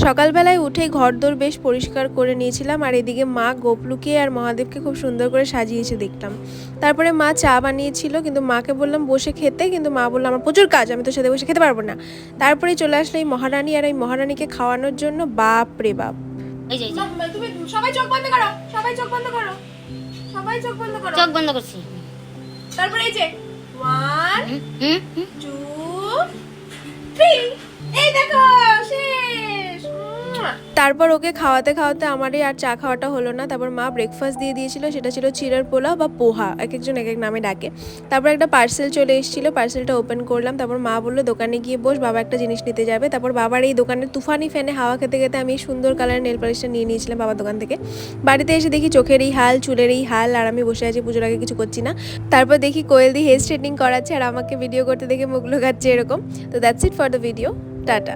সকালবেলায় উঠে ঘরদোর বেশ পরিষ্কার করে নিয়েছিলাম, আর এদিকে মা গোপলুকে আর মহাদেবকে খুব সুন্দর করে সাজিয়েছে দেখলাম। তারপরে মা চা বানিয়েছিল, কিন্তু মাকে বললাম বসে খেতে, কিন্তু মা বললো আমার প্রচুর কাজ, আমি তোর সাথে বসে খেতে পারবো না। তারপরে চলে আসলো এই মহারানী, আর এই মহারানীকে খাওয়ানোর জন্য বাপ রে বাপ। তুমি সবাই চোখ বন্ধ করো, সবাই চোখ বন্ধ করো, সবাই চোখ বন্ধ করো। চোখ বন্ধ করছি। তারপরে এই যে 1 2 3, এই দেখো শেষ। তারপর ওকে খাওয়াতে খাওয়াতে আমারই আর চা খাওয়াটা হলো না। তারপর মা ব্রেকফাস্ট দিয়ে দিয়েছিল, সেটা ছিল চিড়ের পোলাও বা পোহা, এক একজন এক এক নামে ডাকে। তারপর একটা পার্সেল চলে এসেছিলো, পার্সেলটা ওপেন করলাম। তারপর মা বললো দোকানে গিয়ে বস, বাবা একটা জিনিস নিতে যাবে। তারপর বাবার এই দোকানের তুফানি ফ্যানে হাওয়া খেতে খেতে আমি সুন্দর কালারের নেল পালিশটা নিয়ে নিয়েছিলাম বাবার দোকান থেকে। বাড়িতে এসে দেখি চোখের এই হাল, চুলের এই হাল, আর আমি বসে আছি পুজোর আগে কিছু করছি না। তারপর দেখি কোয়েল দি হেয়ার স্ট্রেটনিং করাচ্ছে, আর আমাকে ভিডিও করতে দেখে মুখ লুকাচ্ছে এরকম। তো that's it for the video, tata.